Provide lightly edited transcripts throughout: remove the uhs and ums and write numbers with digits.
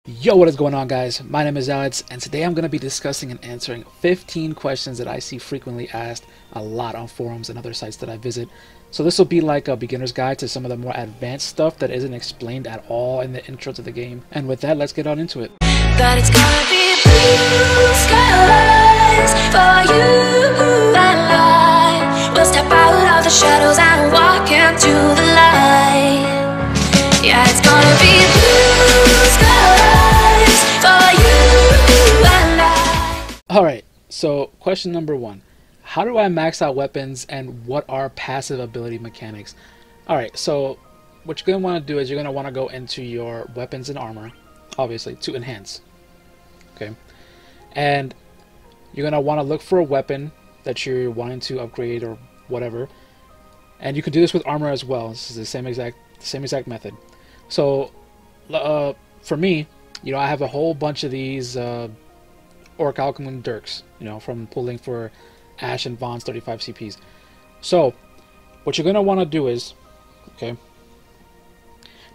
Yo, what is going on, guys? My name is Zalits, and today I'm going to be discussing and answering 15 questions that I see frequently asked a lot on forums and other sites that I visit. So this will be like a beginner's guide to some of the more advanced stuff that isn't explained at all in the intro to the game. And with that, let's get on into it. But it's gonna be blue skies for you and I. We'll step out of the shadows and walk into the light. Yeah, it's gonna be blue skies for you and I. Alright, so question number one. How do I max out weapons and what are passive ability mechanics? Alright, so what you're going to want to do is you're going to want to go into your weapons and armor, obviously, to enhance. Okay, and you're going to want to look for a weapon that you're wanting to upgrade or whatever. And you can do this with armor as well. This is the same exact method. So for me, I have a whole bunch of these Orichalcum Dirks, from pulling for Ash and Vaughn's 35 CPs. So what you're going to want to do is, okay,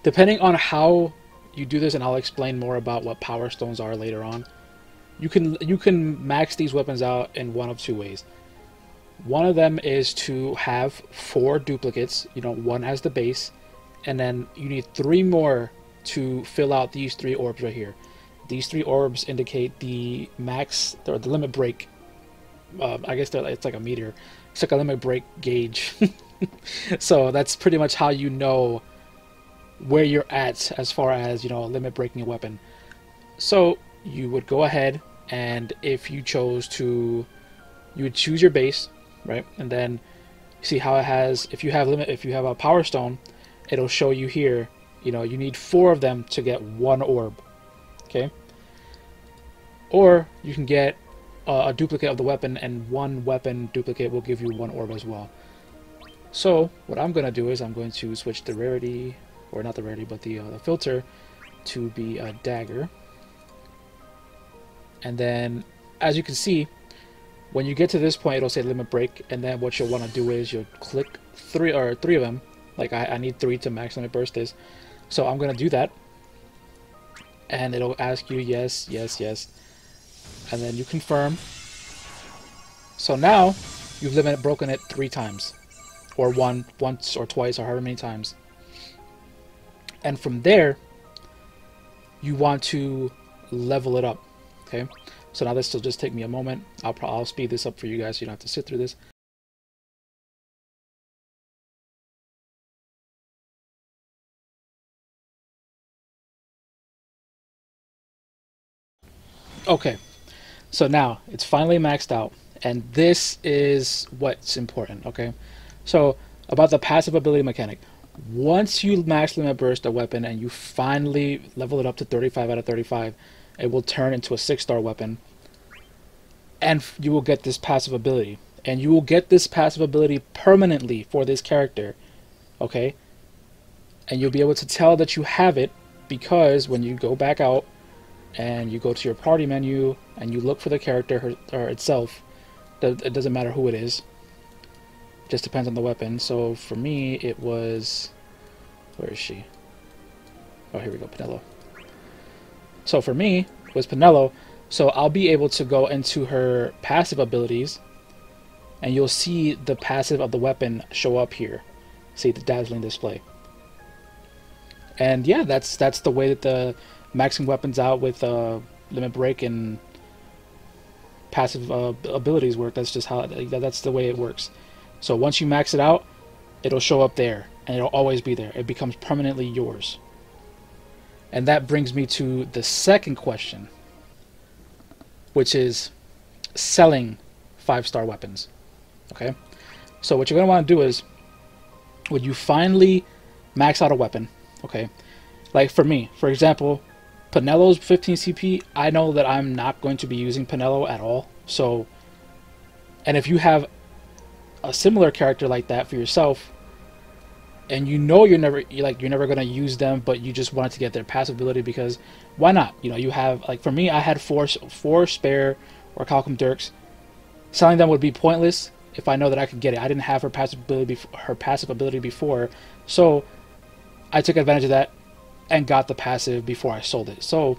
depending on how you do this, and I'll explain more about what power stones are later on, you can max these weapons out in one of two ways. One of them is to have 4 duplicates, one as the base, and then you need 3 more to fill out these 3 orbs right here. These 3 orbs indicate the max, or the limit break. I guess it's like a meter. It's like a limit break gauge. So that's pretty much how you know where you're at as far as, limit breaking a weapon. So you would go ahead, and if you chose to, you would choose your base, right? And then see how it has, if you have a power stone, it'll show you here, you need 4 of them to get 1 orb. Okay? Or you can get a duplicate of the weapon, and 1 weapon duplicate will give you 1 orb as well. So what I'm going to do is I'm going to switch the rarity, or not the rarity, but the filter to be a dagger. And then, as you can see, when you get to this point, it'll say limit break, and then what you'll want to do is you'll click 3 of them. Like I need 3 to max limit burst this. So I'm going to do that. And it'll ask you yes, yes, yes. And then you confirm. So now you've broken it 3 times. Or once or twice, or however many times. And from there, you want to level it up. Okay? So now this will just take me a moment. I'll speed this up for you guys so you don't have to sit through this. Okay, so now it's finally maxed out, and this is what's important. Okay, so about the passive ability mechanic, once you max limit burst a weapon and you finally level it up to 35 out of 35, it will turn into a 6-star weapon, and you will get this passive ability, and you will get this passive ability permanently for this character. Okay, and you'll be able to tell that you have it because when you go back out and you go to your party menu and you look for the character or itself, it doesn't matter who it is, just depends on the weapon. So for me it was, where is she? Oh, here we go, Penelo. So for me it was Penelo. So I'll be able to go into her passive abilities, and you'll see the passive of the weapon show up here. See the dazzling display. And yeah, that's the way that the maxing weapons out with limit break and passive abilities work. That's just how that's the way it works. So once you max it out, it'll show up there, and it'll always be there. It becomes permanently yours. And that brings me to the second question, which is selling 5-star weapons. Okay, so what you're going to want to do is, when you finally max out a weapon, okay, like for me, for example, Penelo's 15 CP, I know that I'm not going to be using Penelo at all. So, and if you have a similar character like that for yourself, and you're never going to use them, but you just wanted to get their passive ability, because why not? You have, like for me, I had four spare Orichalcum Dirks. Selling them would be pointless if I know that I could get it. I didn't have her passive ability before, so I took advantage of that and got the passive before I sold it. So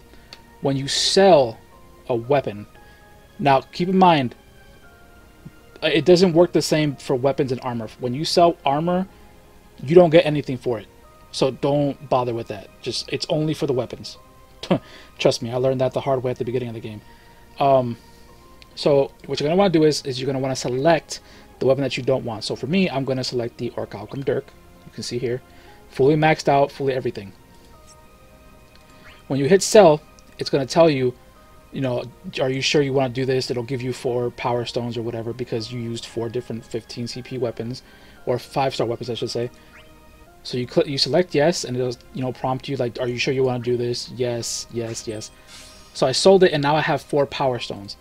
when you sell a weapon. Now, keep in mind, it doesn't work the same for weapons and armor. When you sell armor, you don't get anything for it. So don't bother with that. It's only for the weapons. Trust me, I learned that the hard way at the beginning of the game. So what you're going to want to do is you're going to want to select the weapon that you don't want. So for me, I'm going to select the Orichalcum Dirk. You can see here. Fully maxed out, fully everything. When you hit sell, it's going to tell you, you know, are you sure you want to do this? It'll give you 4 power stones or whatever because you used 4 different 15 CP weapons, or 5-star weapons, I should say. So you select yes, and it'll, you know, prompt you like, are you sure you want to do this? Yes, yes, yes. So I sold it, and now I have 4 power stones.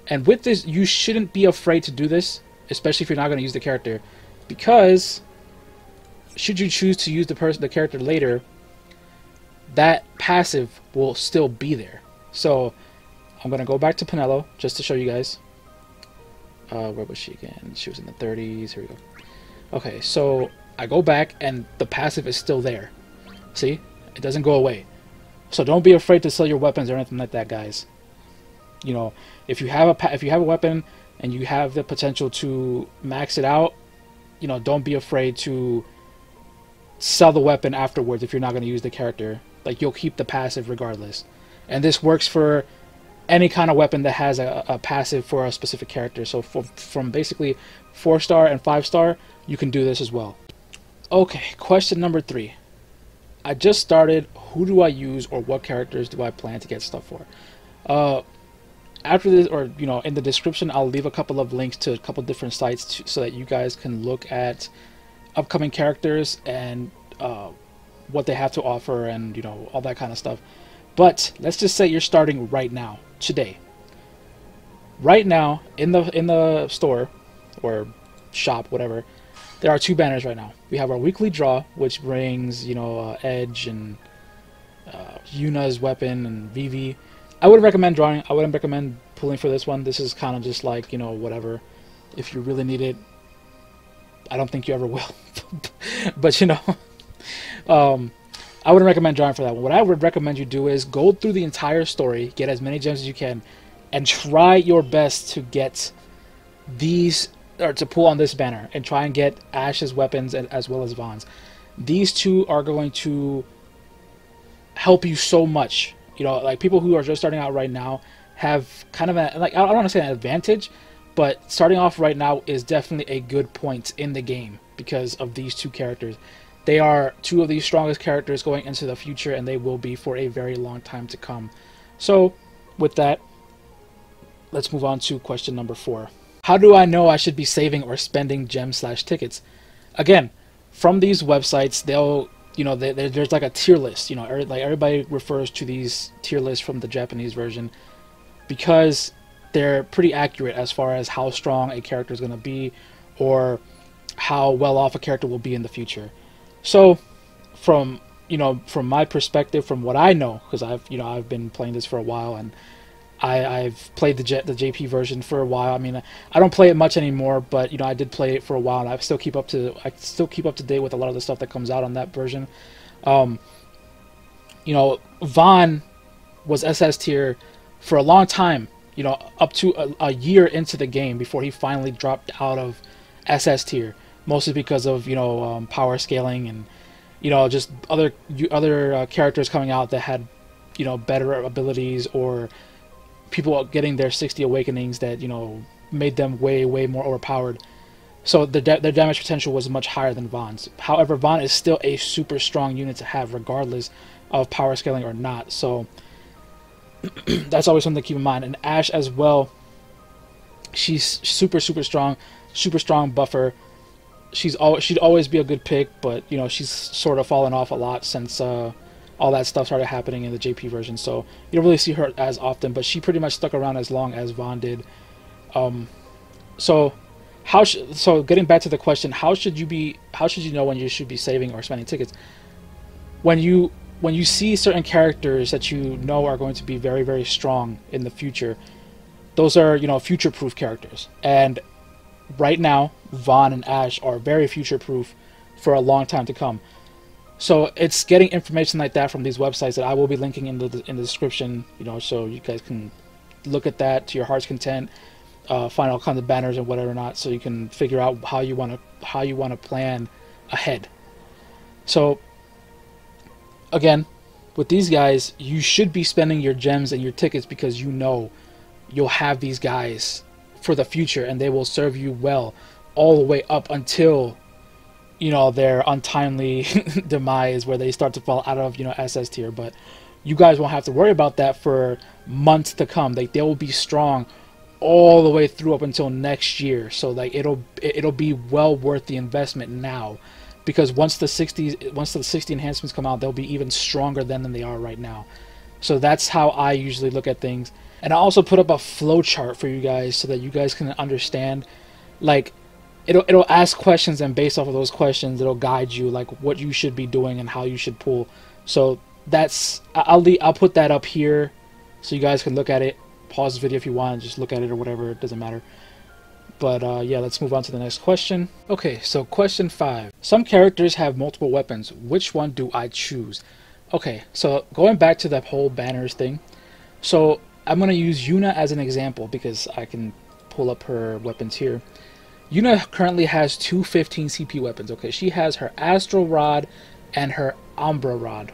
And with this, you shouldn't be afraid to do this, especially if you're not going to use the character, because should you choose to use the character later, that passive will still be there. So I'm going to go back to Penelo just to show you guys. Where was she again? She was in the 30s. Here we go. Okay, so I go back and the passive is still there. See? It doesn't go away. So don't be afraid to sell your weapons or anything like that, guys. You know, if you have a weapon and you have the potential to max it out, you know, don't be afraid to sell the weapon afterwards if you're not going to use the character. Like, you'll keep the passive regardless. And this works for any kind of weapon that has a passive for a specific character. So from basically 4-star and 5-star, you can do this as well. Okay, question number 3. I just started. Who do I use, or what characters do I plan to get stuff for? After this, or you know, in the description, I'll leave a couple of links to a couple different sites so that you guys can look at upcoming characters and what they have to offer, and you know, all that kind of stuff. But let's just say you're starting right now, today. Right now, in the store or shop, whatever, there are 2 banners right now. We have our weekly draw, which brings, you know, Edge and Yuna's weapon and Vivi. I wouldn't recommend drawing. I wouldn't recommend pulling for this one. This is kind of just like, you know, whatever. If you really need it, I don't think you ever will. But you know, I wouldn't recommend drawing for that one. What I would recommend you do is go through the entire story, get as many gems as you can, and try your best to get these, or to pull on this banner, and try and get Ash's weapons as well as Vaughn's. These 2 are going to help you so much. You know, like people who are just starting out right now have kind of a, like, I don't want to say an advantage, but starting off right now is definitely a good point in the game because of these 2 characters. They are 2 of the strongest characters going into the future, and they will be for a very long time to come. So, with that, let's move on to question number 4. How do I know I should be saving or spending gems/tickets? Again, from these websites, they'll, you know, there's like a tier list. You know, like everybody refers to these tier lists from the Japanese version because they're pretty accurate as far as how strong a character is going to be, or how well off a character will be in the future. So, from my perspective, from what I know, because I've been playing this for a while, and I've played the JP version for a while. I mean, I don't play it much anymore, but you know, I did play it for a while, and I still keep up to date with a lot of the stuff that comes out on that version. You know, Vaughn was SS tier for a long time. You know, up to a year into the game before he finally dropped out of SS tier. Mostly because of, you know, power scaling and, you know, just other characters coming out that had, you know, better abilities, or people getting their 60 awakenings that, you know, made them way more overpowered. So their damage potential was much higher than Vaughn's. However, Vaughn is still a super strong unit to have regardless of power scaling or not. So that's always something to keep in mind. And Ash as well, she's super strong buffer. She'd always be a good pick, but you know, she's sort of fallen off a lot since all that stuff started happening in the JP version. So you don't really see her as often, but she pretty much stuck around as long as Vaughn did. So getting back to the question, how should you know when you should be saving or spending tickets? When you see certain characters that you know are going to be very strong in the future, those are, you know, future-proof characters. And right now, Vaughn and Ash are very future-proof for a long time to come. So it's getting information like that from these websites that I will be linking in the description, you know, so you guys can look at that to your heart's content, find all kinds of banners and whatever not, so you can figure out how you want to plan ahead. So again, with these guys, you should be spending your gems and your tickets because you know you'll have these guys for the future and they will serve you well all the way up until, you know, their untimely demise where they start to fall out of, you know, SS tier. But you guys won't have to worry about that for months to come. Like, they will be strong all the way through up until next year. So like it'll be well worth the investment now, because once the 60 enhancements come out, they'll be even stronger than they are right now. So that's how I usually look at things. And I also put up a flow chart for you guys so that you guys can understand, like, it'll ask questions, and based off of those questions it'll guide you like what you should be doing and how you should pull. So that's, I'll put that up here so you guys can look at it. Pause the video if you want, just look at it or whatever, it doesn't matter. But yeah, let's move on to the next question. Okay, so question 5. Some characters have multiple weapons. Which one do I choose? Okay, so going back to that whole banners thing. So I'm going to use Yuna as an example because I can pull up her weapons here. Yuna currently has two 15 CP weapons. Okay, she has her Astral Rod and her Umbra Rod.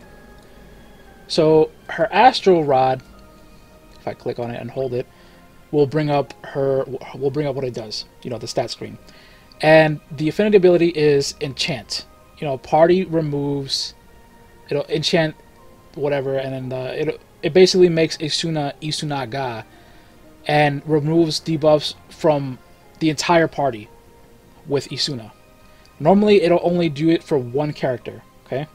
So her Astral Rod, if I click on it and hold it, will bring up what it does, you know, the stat screen. And the affinity ability is enchant. You know, party removes, it'll enchant whatever, and then it basically makes Isuna Isunaga and removes debuffs from the entire party with Isuna. Normally it'll only do it for one character, okay?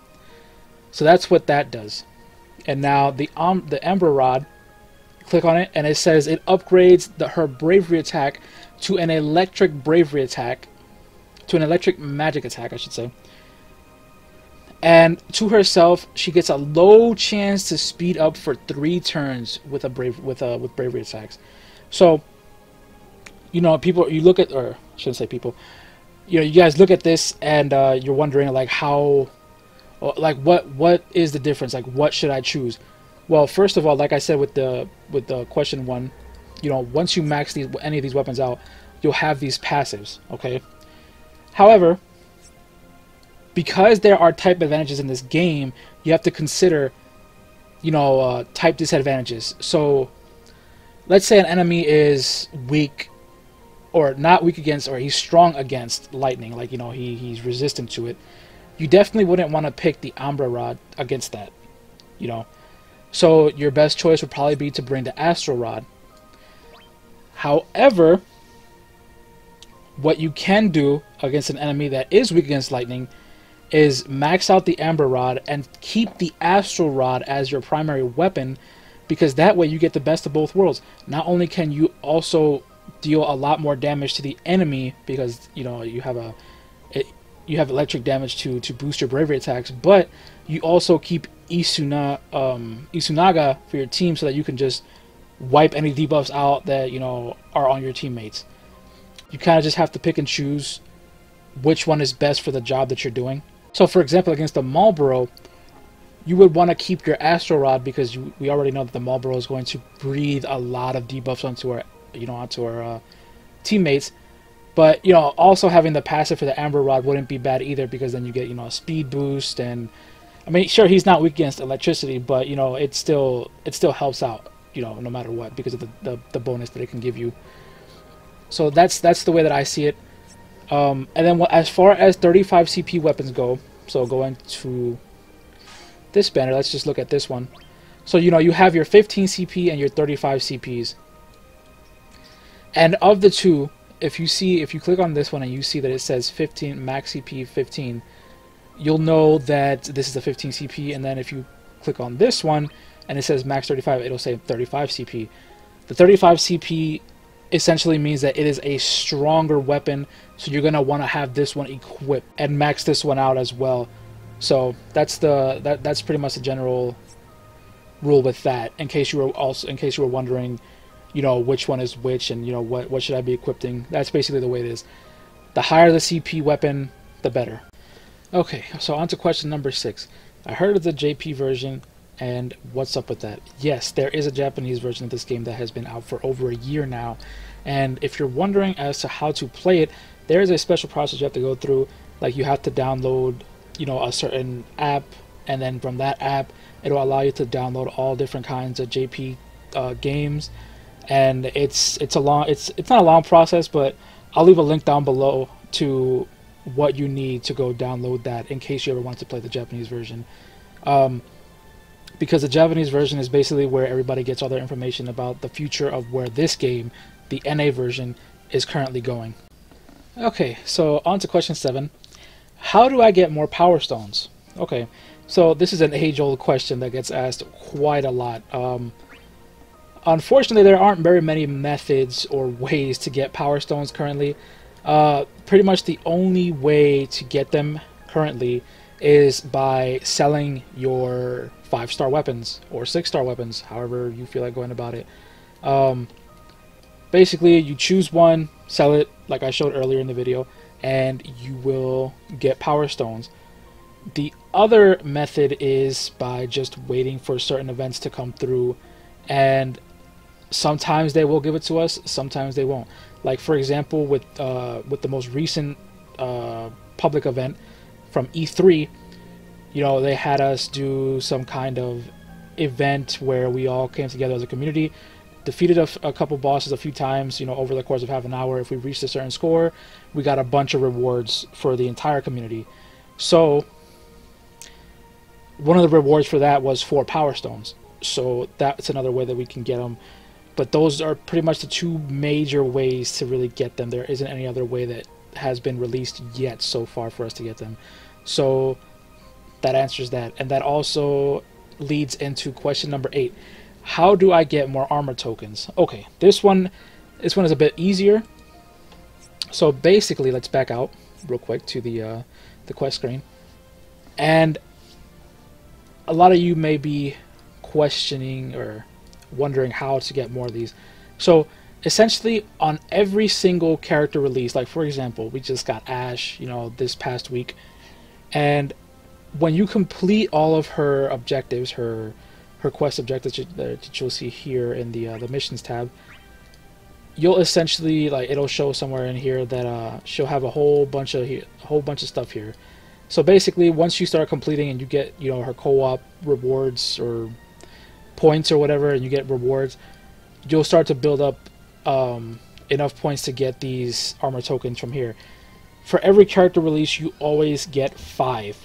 So that's what that does. And now the Ember Rod, click on it and it says it upgrades her bravery attack to an electric bravery attack, to an electric magic attack I should say. And to herself, she gets a low chance to speed up for 3 turns with bravery attacks. So, you know, people, you look at, or I shouldn't say people, you know, you guys look at this and you're wondering like how, like what is the difference? Like, what should I choose? Well, first of all, like I said with the question 1, you know, once you max any of these weapons out, you'll have these passives, okay? However, because there are type advantages in this game, you have to consider, you know, type disadvantages. So, let's say an enemy is weak, or not weak against, or he's strong against lightning, like, you know, he's resistant to it. You definitely wouldn't want to pick the Umbra Rod against that, you know. So your best choice would probably be to bring the Astral Rod. However, what you can do against an enemy that is weak against lightning is max out the Amber Rod and keep the Astral Rod as your primary weapon, because that way you get the best of both worlds. Not only can you also deal a lot more damage to the enemy, because, you know, you have electric damage to boost your bravery attacks, but you also keep Isunaga for your team so that you can just wipe any debuffs out that, you know, are on your teammates. You kind of just have to pick and choose which one is best for the job that you're doing. So for example, against the Marlboro, you would want to keep your Astral Rod because we already know that the Marlboro is going to breathe a lot of debuffs onto our, you know, onto our teammates. But, you know, also having the passive for the Amber Rod wouldn't be bad either, because then you get, you know, a speed boost. And I mean, sure, he's not weak against electricity, but, you know, it still helps out, you know, no matter what, because of the bonus that it can give you. So that's the way that I see it. And then as far as 35 CP weapons go, so going to this banner, let's just look at this one. So, you know, you have your 15 CP and your 35 CPs. And of the two, if you click on this one and you see that it says 15 max CP 15, you'll know that this is the 15 CP. And then if you click on this one and it says max 35, it'll say 35 CP. The 35 CP essentially means that it is a stronger weapon, so you're gonna want to have this one equipped and max this one out as well. So that's pretty much the general rule with that. In case you were wondering, you know, which one is which, and, you know, what should I be equipping. That's basically the way it is. The higher the CP weapon, the better. Okay, so on to question number 6. I heard of the JP version, and what's up with that? Yes, there is a Japanese version of this game that has been out for over a year now, and if you're wondering as to how to play it, there is a special process you have to go through. Like, you have to download, a certain app, and then from that app, it'll allow you to download all different kinds of JP games, and it's not a long process, but I'll leave a link down below to what you need to go download that in case you ever want to play the Japanese version. Because the Japanese version is basically where everybody gets all their information about the future of where this game, the NA version, is currently going. Okay, so on to question 7. How do I get more Power Stones? Okay, so this is an age-old question that gets asked quite a lot. Unfortunately, there aren't very many methods or ways to get Power Stones currently. Pretty much the only way to get them currently is by selling your 5-star weapons or 6-star weapons, however you feel like going about it. Basically, you choose one, sell it like I showed earlier in the video, and you will get Power Stones. The other method is by just waiting for certain events to come through, and sometimes they will give it to us, sometimes they won't. Like, for example, with the most recent public event from E3, they had us do some kind of event where we all came together as a community, defeated a couple bosses a few times, over the course of half an hour. If we reached a certain score, we got a bunch of rewards for the entire community. So one of the rewards for that was 4 Power Stones. So that's another way that we can get them. But those are pretty much the 2 major ways to really get them. There isn't any other way that has been released yet so far for us to get them. So that answers that. And that also leads into question number 8. How do I get more armor tokens? Okay, this one is a bit easier. So basically, let's back out real quick to the quest screen. And a lot of you may be questioning or wondering how to get more of these. So essentially, on every single character release, like for example, we just got Ash, this past week, and when you complete all of her objectives, her quest objectives that you'll see here in the missions tab, you'll essentially, like, it'll show somewhere in here that she'll have a whole bunch of stuff here. So basically, once you start completing and you get her co-op rewards or points or whatever, and you get rewards, you'll start to build up enough points to get these armor tokens from here. For every character release, you always get 5.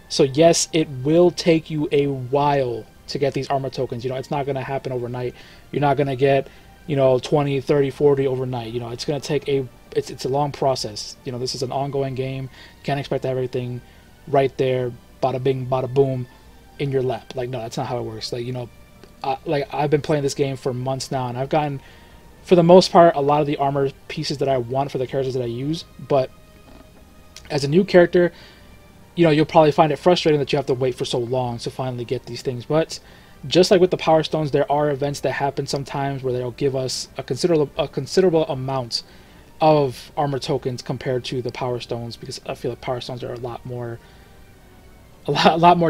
So yes, it will take you a while to get these armor tokens. It's not going to happen overnight. You're not going to get 20, 30, 40 overnight. It's going to take it's a long process. This is an ongoing game. You can't expect to have everything right there, bada bing, bada boom, in your lap. Like, no, that's not how it works. Like, I've been playing this game for months now, and I've gotten, for the most part, a lot of the armor pieces that I want for the characters that I use. But as a new character, you'll probably find it frustrating that you have to wait for so long to finally get these things. But just like with the Power Stones, there are events that happen sometimes where they'll give us a considerable amount of armor tokens compared to the Power Stones, because I feel like Power Stones are a lot more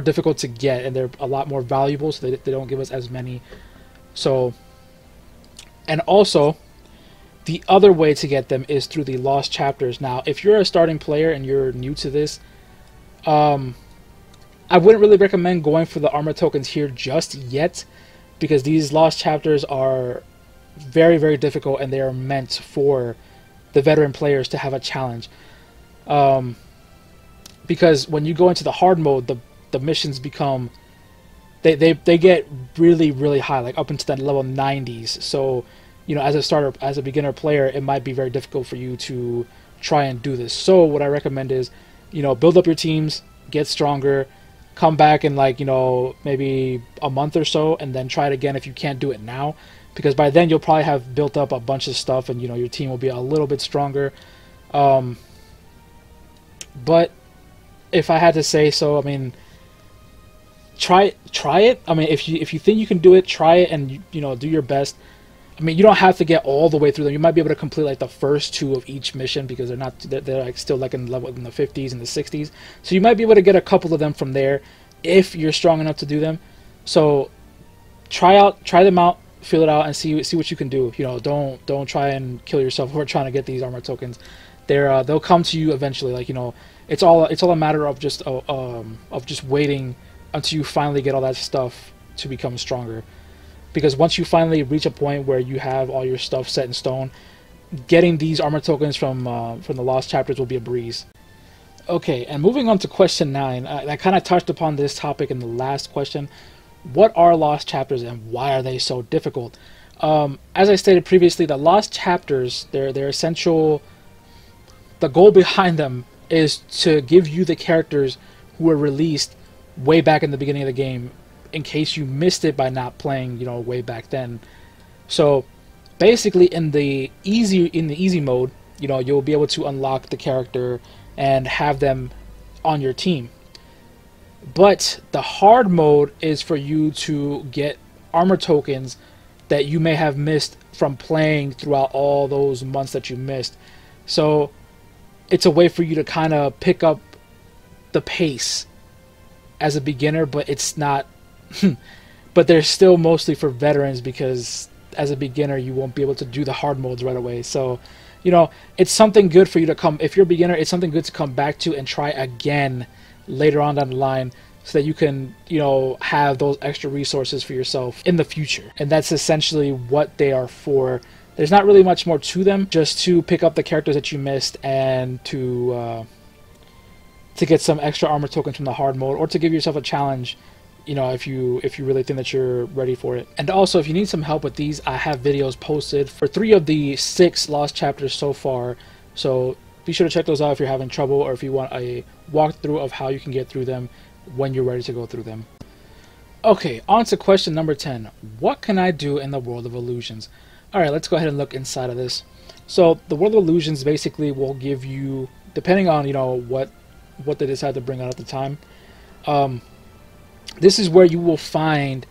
difficult to get, and they're a lot more valuable, so they don't give us as many. So, and also, the other way to get them is through the lost chapters. Now, if you're a starting player and you're new to this, I wouldn't really recommend going for the armor tokens here just yet, because these lost chapters are very, very difficult, and they are meant for the veteran players to have a challenge. Because when you go into the hard mode, the missions become, they get really, really high, like up into that level 90s. So, as a beginner player, it might be very difficult for you to try and do this. So what I recommend is, build up your teams, get stronger, come back in maybe a month or so, and then try it again if you can't do it now, because by then you'll probably have built up a bunch of stuff, and your team will be a little bit stronger. But if I had to say so, I mean, try it. I mean, if you think you can do it, try it, and do your best. I mean, you don't have to get all the way through them. You might be able to complete like the first 2 of each mission because they're like still like in level in the 50s and the 60s. So you might be able to get a couple of them from there if you're strong enough to do them. So try them out, feel it out, and see what you can do. You know, don't try and kill yourself over trying to get these armor tokens. They'll come to you eventually. Like, you know, it's all a matter of just waiting until you finally get all that stuff to become stronger. Because once you finally reach a point where you have all your stuff set in stone, getting these armor tokens from the lost chapters will be a breeze. Okay, and moving on to question 9, I kind of touched upon this topic in the last question. What are lost chapters and why are they so difficult? As I stated previously, the lost chapters, their essential, the goal behind them is to give you the characters who were released way back in the beginning of the game, in case you missed it by not playing, you know, way back then. So basically in the easy mode, you know, you'll be able to unlock the character and have them on your team. But the hard mode is for you to get armor tokens that you may have missed from playing throughout all those months that you missed. So it's a way for you to kind of pick up the pace as a beginner, but it's not but they're still mostly for veterans, because as a beginner you won't be able to do the hard modes right away. So, you know, it's something good for you to come, if you're a beginner, it's something good to come back to and try again later on down the line, so that you can, you know, have those extra resources for yourself in the future. And that's essentially what they are for. There's not really much more to them, just to pick up the characters that you missed and to get some extra armor tokens from the hard mode, or to give yourself a challenge, you know, if you really think that you're ready for it. And also, if you need some help with these, I have videos posted for 3 of the 6 lost chapters so far. So be sure to check those out if you're having trouble, or if you want a walkthrough of how you can get through them when you're ready to go through them. Okay, on to question number 10. What can I do in the World of Illusions? Alright, let's go ahead and look inside of this. So the World of Illusions basically will give you, depending on, you know, what they decide to bring out at the time, this is where you will find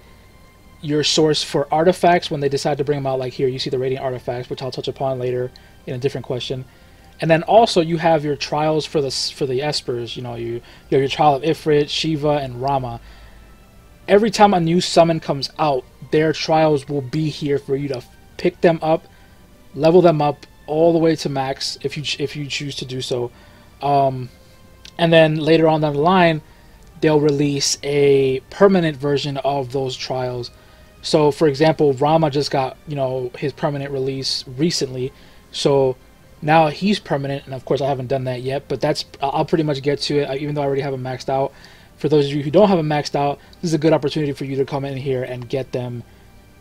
your source for artifacts when they decide to bring them out. Like here, you see the Radiant artifacts, which I'll touch upon later in a different question. And then also you have your trials for the Espers. You know, you have your trial of Ifrit, Shiva, and Rama. Every time a new summon comes out, their trials will be here for you to pick them up, level them up all the way to max if you choose to do so. And then later on down the line, they'll release a permanent version of those trials. So for example, Rama just got, you know, his permanent release recently, so now he's permanent, and of course I haven't done that yet, but I'll pretty much get to it, even though I already have them maxed out. For those of you who don't have them maxed out, this is a good opportunity for you to come in here and get them,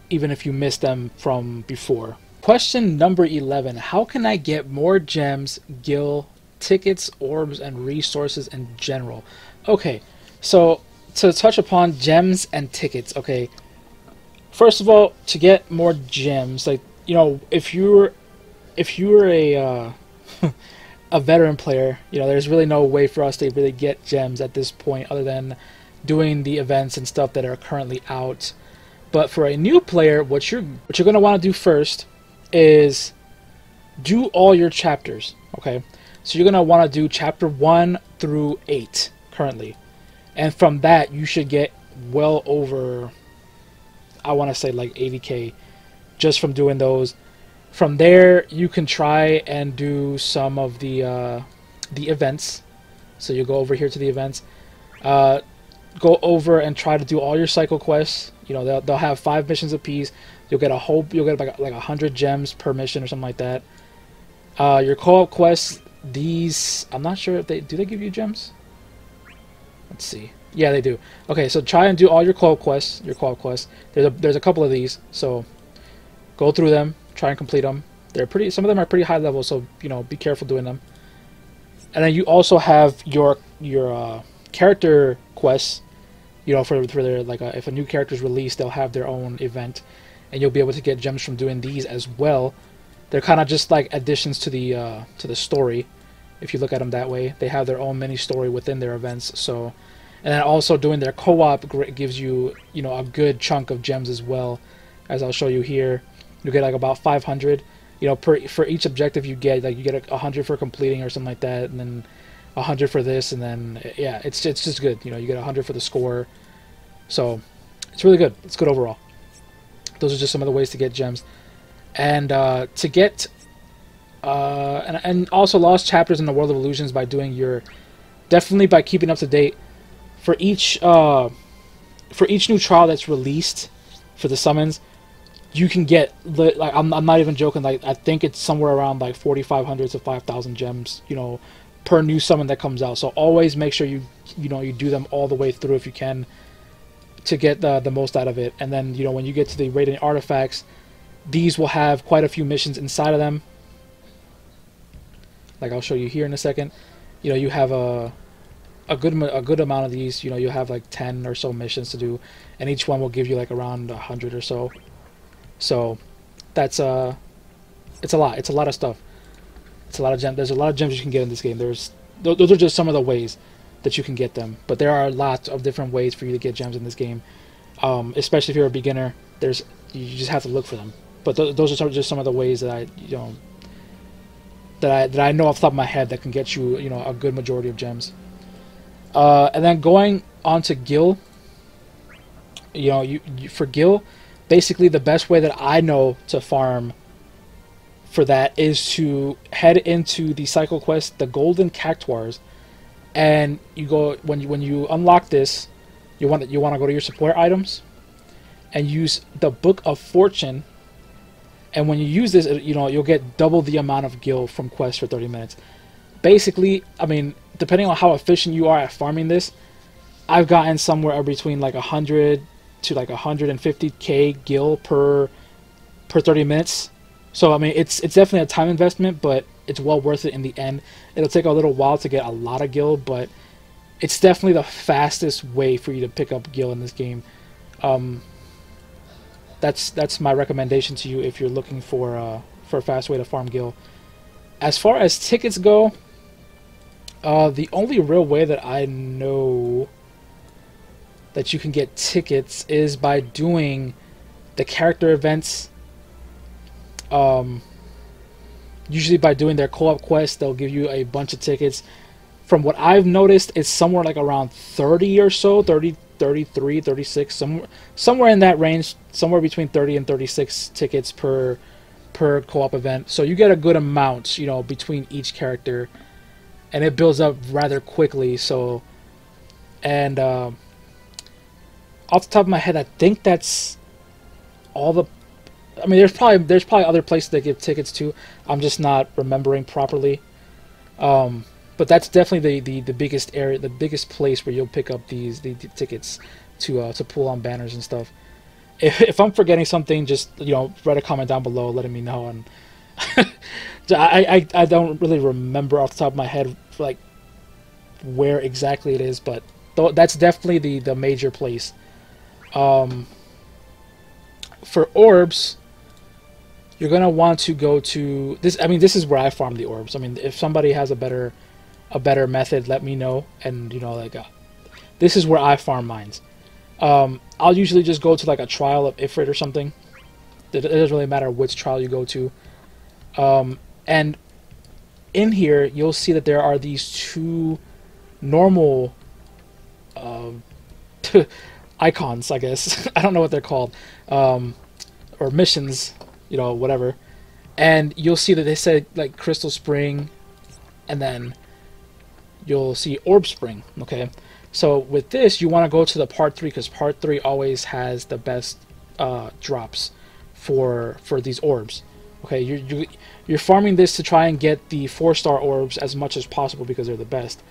even if you missed them from before. Question number 11. How can I get more gems, gil, tickets, orbs, and resources in general? Okay, so to touch upon gems and tickets, okay, first of all, to get more gems, like, you know, if you're a a veteran player, you know, there's really no way for us to really get gems at this point other than doing the events and stuff that are currently out. But for a new player, what you're going to want to do first is do all your chapters, okay? So you're going to want to do chapter 1 through 8 currently. And from that, you should get well over, I want to say like 80k just from doing those. From there, you can try and do some of the events. So you go over here to the events. Go over and try to do all your cycle quests. You know, they'll have 5 missions apiece. You'll get like 100 gems per mission or something like that. Your co-op quests, these, I'm not sure if do they give you gems? Let's see. Yeah, they do. Okay, so try and do all your co-op quests. There's a couple of these, so go through them, try and complete them. Some of them are pretty high level, so, you know, be careful doing them. And then you also have your character quests. You know, for their, like, if a new character is released, they'll have their own event, and you'll be able to get gems from doing these as well. They're kind of just like additions to the story. If you look at them that way, they have their own mini story within their events. So, and then also doing their co-op gives you, you know, a good chunk of gems as well, as I'll show you here. you get like about 500. You know, for each objective you get, like you get 100 for completing or something like that, and then 100 for this, and then yeah, it's just good. You know, you get 100 for the score, so it's really good. It's good overall. Those are just some of the ways to get gems, and to get and also lost chapters in the World of Illusions by doing your definitely by keeping up to date for each new trial that's released for the summons. You can get, like, I'm not even joking, like, I think it's somewhere around like 4,500 to 5,000 gems, you know, per new summon that comes out. So always make sure you do them all the way through if you can, to get the most out of it. And then, you know, when you get to the Radiant Artifacts, these will have quite a few missions inside of them. Like I'll show you here in a second. You know, you have a good amount of these. You know, you have like 10 or so missions to do, and each one will give you like around 100 or so. So that's it's a lot. It's a lot of stuff. It's a lot of gems. There's a lot of gems you can get in this game. Those are just some of the ways that you can get them, but there are lots of different ways for you to get gems in this game. Especially if you're a beginner, you just have to look for them. But those are just some of the ways that I know off the top of my head that can get you, you know, a good majority of gems. And then going on to Gil, you know, for Gil, basically the best way that I know to farm for that is to head into the cycle quest, the Golden Cactuars, and you go when you unlock this, you want to go to your support items and use the Book of Fortune. And when you use this, you know, you'll get double the amount of gil from quests for 30 minutes. Basically, I mean, depending on how efficient you are at farming this, I've gotten somewhere between like 100 to like 150k gil per 30 minutes. So I mean, it's definitely a time investment, but it's well worth it in the end. It'll take a little while to get a lot of gil, but it's definitely the fastest way for you to pick up gil in this game. That's my recommendation to you if you're looking for a fast way to farm gil. As far as tickets go, the only real way that I know that you can get tickets is by doing the character events. Usually by doing their co-op quests, they'll give you a bunch of tickets. From what I've noticed, it's somewhere like around 30 or so, 30, 33, 36, somewhere in that range, somewhere between 30 and 36 tickets per co-op event. So you get a good amount, you know, between each character, and it builds up rather quickly. So, and off the top of my head, I think that's all the. I mean, there's probably other places that give tickets too. I'm just not remembering properly. But that's definitely the biggest area, the biggest place where you'll pick up the tickets to pull on banners and stuff. If I'm forgetting something, just, you know, write a comment down below letting me know. And I don't really remember off the top of my head like where exactly it is, but that's definitely the major place. For orbs, you're gonna want to go to this. I mean, this is where I farm the orbs. I mean, if somebody has a better method, let me know. And, you know, like this is where I farm mines. I'll usually just go to like a trial of Ifrit or something. It doesn't really matter which trial you go to. And in here, you'll see that there are these two normal icons, I guess. I don't know what they're called. Or missions, you know, whatever. And you'll see that they say like Crystal Spring, and then you'll see Orb Spring. Okay, so with this, you want to go to the Part 3, because Part 3 always has the best drops for these orbs. Okay, you're farming this to try and get the 4-star orbs as much as possible because they're the best.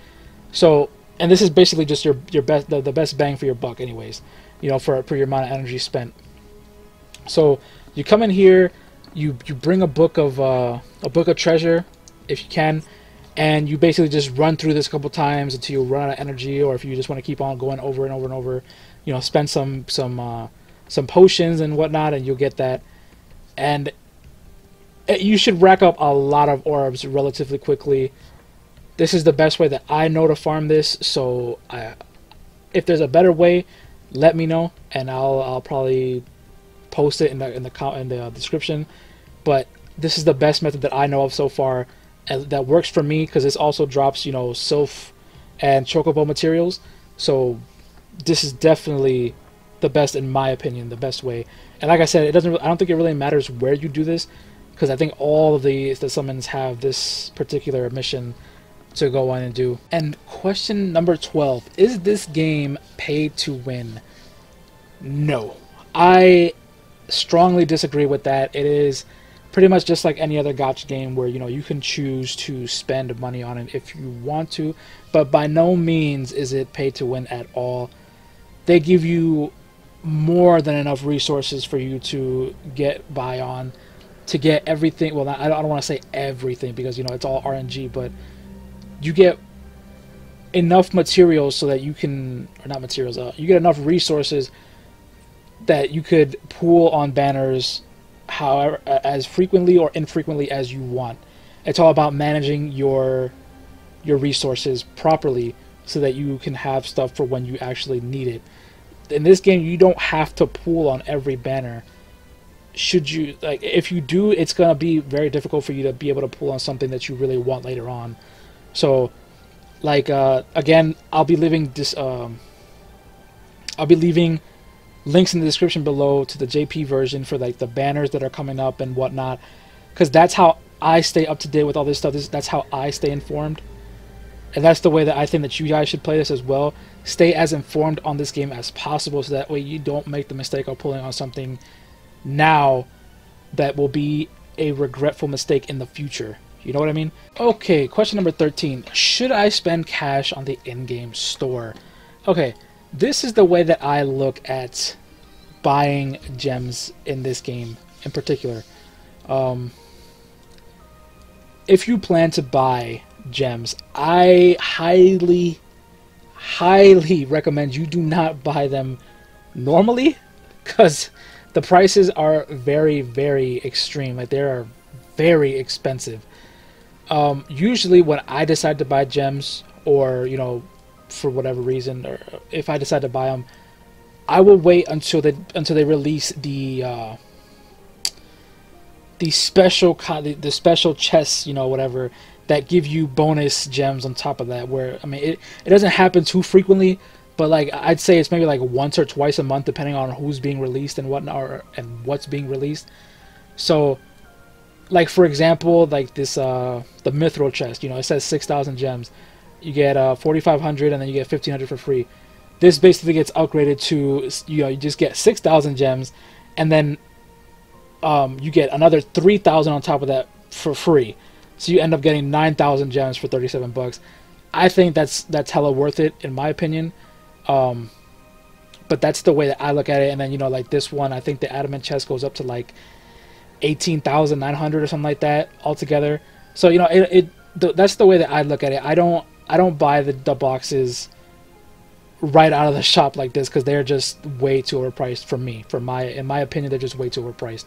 So, and this is basically just your best, the best bang for your buck, anyways. You know, for your amount of energy spent. So you come in here, you bring a book of treasure if you can, and you basically just run through this a couple times until you run out of energy, or if you just want to keep on going over and over and over, you know, spend some potions and whatnot, and you'll get that. And you should rack up a lot of orbs relatively quickly. This is the best way that I know to farm this. So if there's a better way, let me know, and I'll probably post it in the description. But this is the best method that I know of so far, and that works for me because this also drops, you know, Sylph and Chocobo materials. So this is definitely the best, in my opinion, the best way. And like I said, I don't think it really matters where you do this, because I think all of the summons have this particular mission to go on and do. And question number 12, is this game pay to win? No, I strongly disagree with that. It is pretty much just like any other gacha game where, you know, you can choose to spend money on it if you want to, but by no means is it pay to win at all. They give you more than enough resources for you to get by on, to get everything. Well, I don't want to say everything because, you know, it's all RNG, but you get enough materials so that you can, or not materials, you get enough resources that you could pool on banners however, as frequently or infrequently as you want. It's all about managing your resources properly so that you can have stuff for when you actually need it. In this game, you don't have to pool on every banner. Should you, like, if you do, it's gonna be very difficult for you to be able to pull on something that you really want later on. So, like, again, I'll be leaving links in the description below to the JP version for like the banners that are coming up and whatnot, because that's how I stay up to date with all this stuff. That's how I stay informed, and that's the way that I think that you guys should play this as well. Stay as informed on this game as possible, so that way you don't make the mistake of pulling on something now that will be a regretful mistake in the future. You know what I mean? Okay, question number 13. Should I spend cash on the in-game store? Okay, this is the way that I look at buying gems in this game in particular. If you plan to buy gems, I highly recommend you do not buy them normally, because the prices are very, very extreme. Like, they are very expensive. Usually when I decide to buy gems, or, you know, for whatever reason, or if I decide to buy them, I will wait until they release the special chests, you know, whatever, that give you bonus gems on top of that. Where, I mean, it doesn't happen too frequently, but like, I'd say it's maybe like once or twice a month, depending on who's being released and whatnot, and what's being released. So, like, for example, like this the Mithril chest, you know, it says 6,000 gems. You get 4,500, and then you get 1,500 for free. This basically gets upgraded to, you know, you just get 6,000 gems, and then you get another 3,000 on top of that for free. So you end up getting 9,000 gems for 37 bucks. I think that's hella worth it, in my opinion. But that's the way that I look at it. And then, you know, like this one, I think the adamant chest goes up to like 18,900 or something like that altogether. So, you know, that's the way that I look at it. I don't buy the boxes right out of the shop like this, because they're just way too overpriced for me. In my opinion, they're just way too overpriced.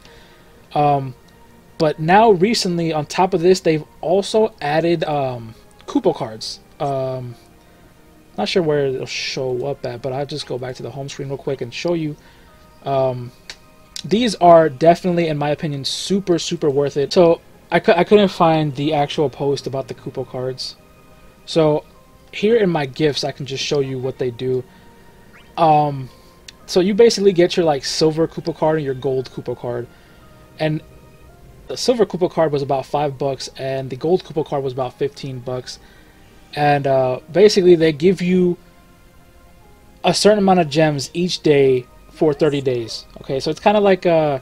But now recently, on top of this, they've also added Kupo cards. Not sure where it'll show up at, but I'll just go back to the home screen real quick and show you. These are definitely, in my opinion, super, super worth it. So I couldn't find the actual post about the Kupo cards. So here in my gifts, I can just show you what they do. So you basically get your like silver Kupo card and your gold Kupo card. And the silver Kupo card was about $5, and the gold Kupo card was about $15. And basically, they give you a certain amount of gems each day for 30 days. Okay, so it's kind of like I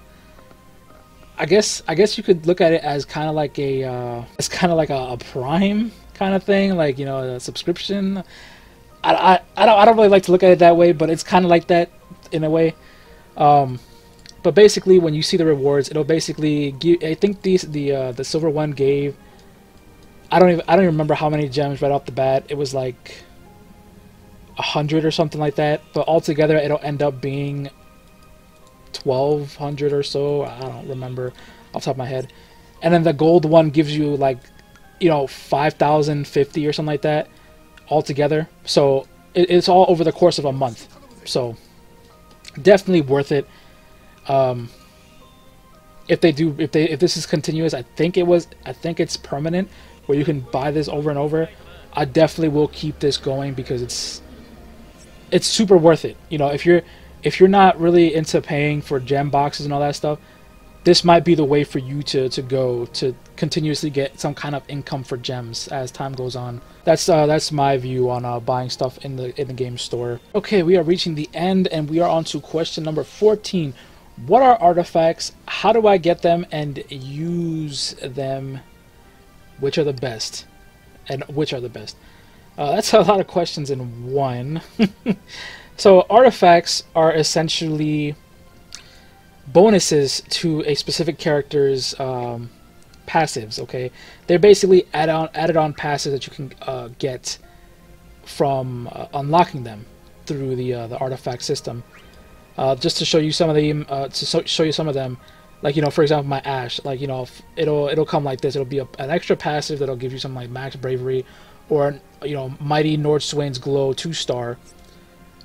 guess you could look at it as kind of like a Prime kind of thing, like, you know, a subscription. I don't really like to look at it that way, but it's kind of like that in a way. But basically, when you see the rewards, it'll basically give. I think the silver one gave. I don't even remember how many gems right off the bat. It was like 100 or something like that. But altogether, it'll end up being 1,200 or so. I don't remember off the top of my head. And then the gold one gives you like, you know, 5,050 or something like that altogether. So it's all over the course of a month. So definitely worth it. If this is continuous, I think it's permanent, where you can buy this over and over. I definitely will keep this going because it's super worth it. You know, if you're not really into paying for gem boxes and all that stuff, this might be the way for you to go to continuously get some kind of income for gems as time goes on. That's my view on buying stuff in the game store. Okay, we are reaching the end, and we are on to question number 14. What are artifacts? How do I get them and use them? Which are the best? And which are the best? That's a lot of questions in one. So artifacts are essentially bonuses to a specific character's passives. Okay, they're basically added on passives that you can get from unlocking them through the artifact system. Just to show you some of them, show you some of them, like, you know, for example, my Ash, like, you know, it'll come like this. It'll be an extra passive that'll give you some like max bravery, or, you know, Mighty Nordswain's Glow 2-star,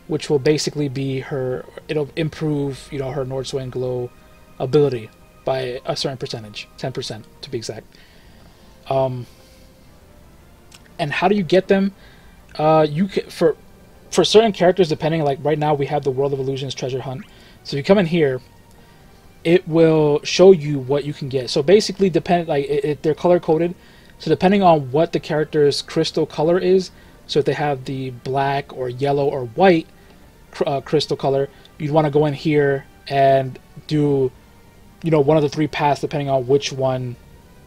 which will basically be it'll improve, you know, her Nordswain Glow ability by a certain percentage, 10% to be exact. And how do you get them? You can, for certain characters, depending, like right now we have the World of Illusions treasure hunt. So if you come in here, it will show you what you can get. So basically, they're color coded. So depending on what the character's crystal color is, so if they have the black or yellow or white crystal color, you'd want to go in here and do, you know, one of the 3 paths depending on which one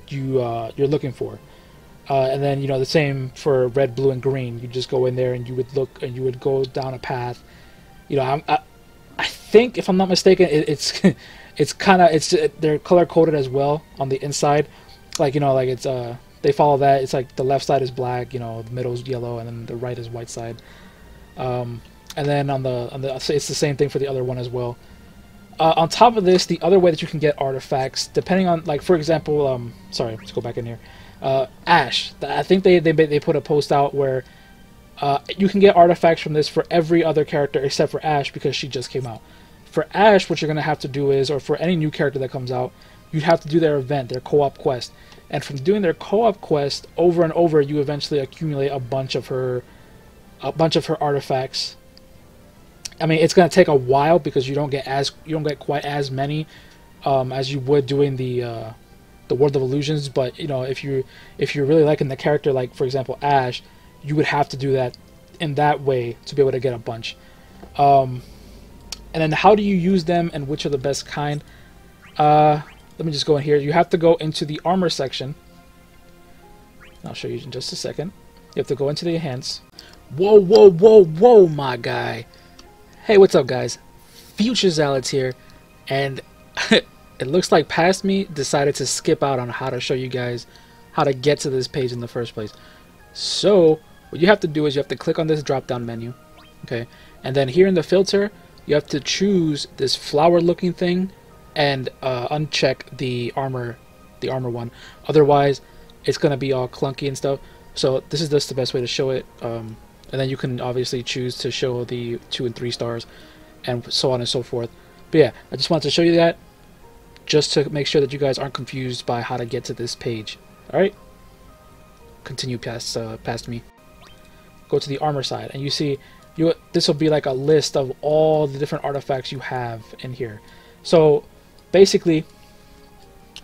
you're looking for. And then, you know, the same for red, blue, and green. You just go in there and you would look and you would go down a path. You know, I think, if I'm not mistaken, they're color coded as well on the inside. Like, you know, like it's they follow that. It's like the left side is black, you know, the middle's yellow, and then the right is white side. And then on the it's the same thing for the other one as well. On top of this, the other way that you can get artifacts, depending on, like, for example, sorry, let's go back in here. Ash, I think they put a post out where you can get artifacts from this for every other character except for Ash, because she just came out. For Ash, what you're going to have to do is, or for any new character that comes out, you'd have to do their event, their co-op quest. And from doing their co-op quest over and over, you eventually accumulate a bunch of her artifacts. I mean, it's going to take a while because you don't get quite as many as you would doing the World of Illusions. But, you know, if you're really liking the character, like for example Ash, you would have to do that in that way to be able to get a bunch. And then how do you use them and which are the best kind? Let me just go in here. You have to go into the armor section. I'll show you in just a second. You have to go into the enhance. Whoa, whoa, whoa, whoa, my guy. Hey, what's up, guys? Future Zalits here, and it looks like Past Me decided to skip out on how to show you guys how to get to this page in the first place. So what you have to do is you have to click on this drop-down menu, okay? And then here in the filter, you have to choose this flower-looking thing and uncheck the armor one. Otherwise, it's gonna be all clunky and stuff. So this is just the best way to show it. And then you can obviously choose to show the 2 and 3 stars, and so on and so forth. But yeah, I just wanted to show you that, just to make sure that you guys aren't confused by how to get to this page. All right, continue past me. Go to the armor side, and you see this will be like a list of all the different artifacts you have in here. So basically,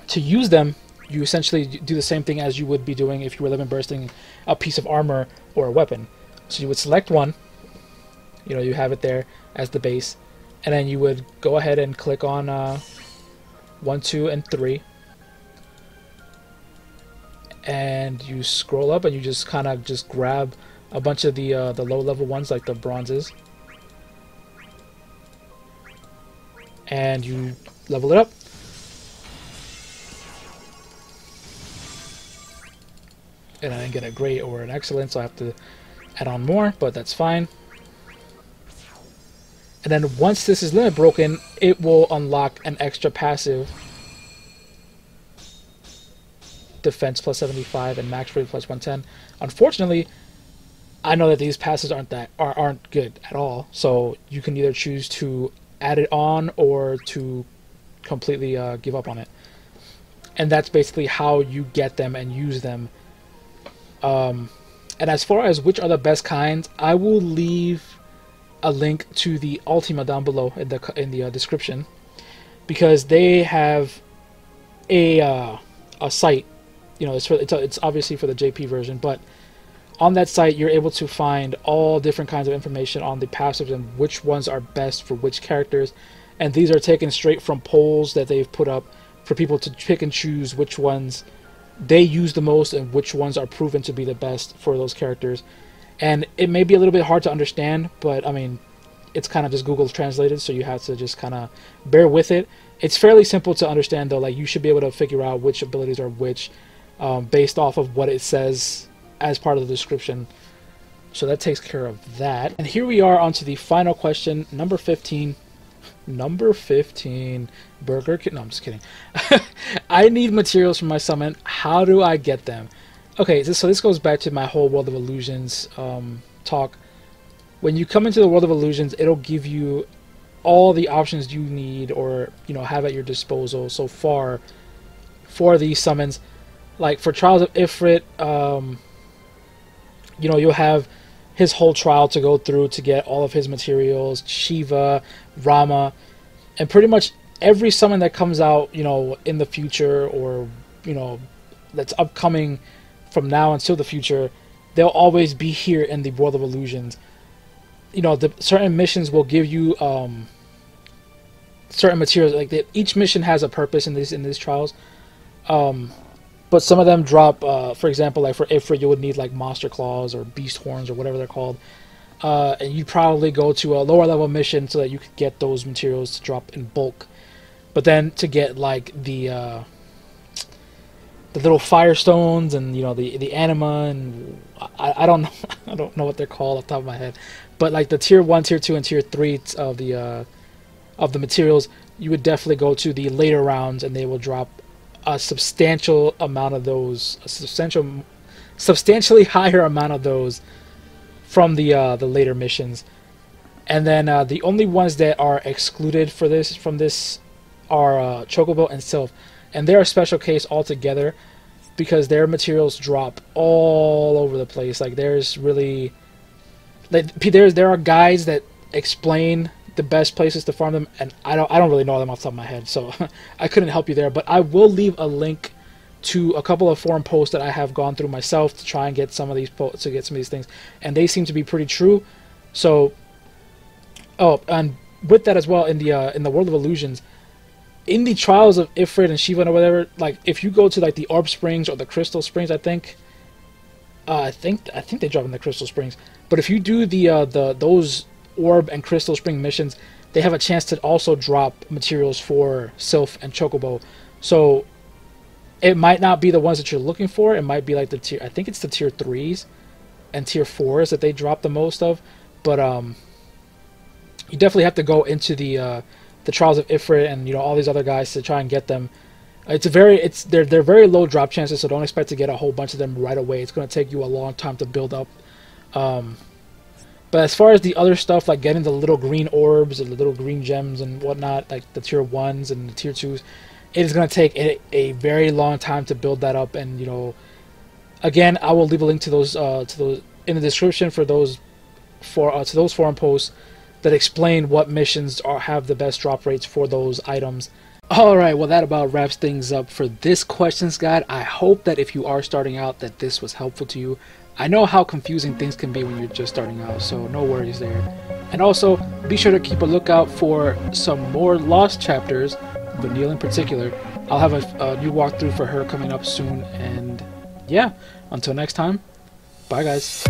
to use them, you essentially do the same thing as you would be doing if you were limit bursting a piece of armor or a weapon. So you would select one, you know, you have it there as the base, and then you would go ahead and click on 1, 2, and 3, and you scroll up and you just kind of just grab a bunch of the low level ones, like the bronzes, and you level it up. And I didn't get a great or an excellent, so I have to add on more, but that's fine. And then once this is limit broken, it will unlock an extra passive, defense plus 75 and max rate plus 110. Unfortunately, I know that these passes aren't good at all, so you can either choose to add it on or to completely give up on it. And that's basically how you get them and use them. And as far as which are the best kinds, I will leave a link to the Ultima down below in the description, because they have a site. You know, it's obviously for the JP version, but on that site you're able to find all different kinds of information on the passives and which ones are best for which characters. And these are taken straight from polls that they've put up for people to pick and choose which ones they use the most and which ones are proven to be the best for those characters. And it may be a little bit hard to understand, but I mean, it's kind of just Google translated, so you have to just kind of bear with it. It's fairly simple to understand though. Like, you should be able to figure out which abilities are which based off of what it says as part of the description. So that takes care of that. And here we are onto the final question, number 15. Number 15, Burger King. No, I'm just kidding. I need materials for my summon. How do I get them? Okay, so this goes back to my whole World of Illusions talk. When you come into the World of Illusions, it'll give you all the options you need, or have at your disposal so far for these summons. Like for Trials of Ifrit, you'll have his whole trial to go through to get all of his materials, Shiva, Rama, and pretty much every summon that comes out, in the future, or, that's upcoming from now until the future, they'll always be here in the World of Illusions. The certain missions will give you certain materials. Like each mission has a purpose in these trials. But some of them drop, for example, like for Ifrit, you would need like Monster Claws or Beast Horns or whatever they're called. And you'd probably go to a lower level mission so that you could get those materials to drop in bulk. But then to get like the little Firestones and the Anima, and I don't know I don't know what they're called off the top of my head. But like the tier 1, tier 2, and tier 3 of the materials, you would definitely go to the later rounds, and they will drop a substantial amount of those, substantially higher amount of those from the later missions. And then the only ones that are excluded from this are Chocobo and Sylph, and they're a special case altogether because their materials drop all over the place. Like there's really, there are guides that explain the best places to farm them, and I don't really know them off the top of my head, so I couldn't help you there. But I will leave a link to a couple of forum posts that I have gone through myself to try and get some of these things, and they seem to be pretty true. So, and with that as well, in the World of Illusions, in the Trials of Ifrit and Shiva or whatever, like if you go to like the Orb Springs or the Crystal Springs, I think they drop in the Crystal Springs. But if you do those Orb and Crystal Spring missions, they have a chance to also drop materials for Sylph and Chocobo. So it might not be the ones that you're looking for. It might be like I think it's the tier 3s and tier 4s that they drop the most of. But you definitely have to go into the Trials of Ifrit and all these other guys to try and get them. They're very low drop chances, so don't expect to get a whole bunch of them right away. It's going to take you a long time to build up. But as far as the other stuff, like getting the little green orbs and the little green gems and whatnot, like the tier 1s and the tier 2s, it is going to take a very long time to build that up. And again, I will leave a link to those in the description for those to those forum posts that explain what missions have the best drop rates for those items. Alright, well that about wraps things up for this questions guide. I hope that if you are starting out that this was helpful to you. I know how confusing things can be when you're just starting out, so no worries there. And also, be sure to keep a lookout for some more Lost chapters, Vanille in particular. I'll have a new walkthrough for her coming up soon, and yeah, until next time, bye guys.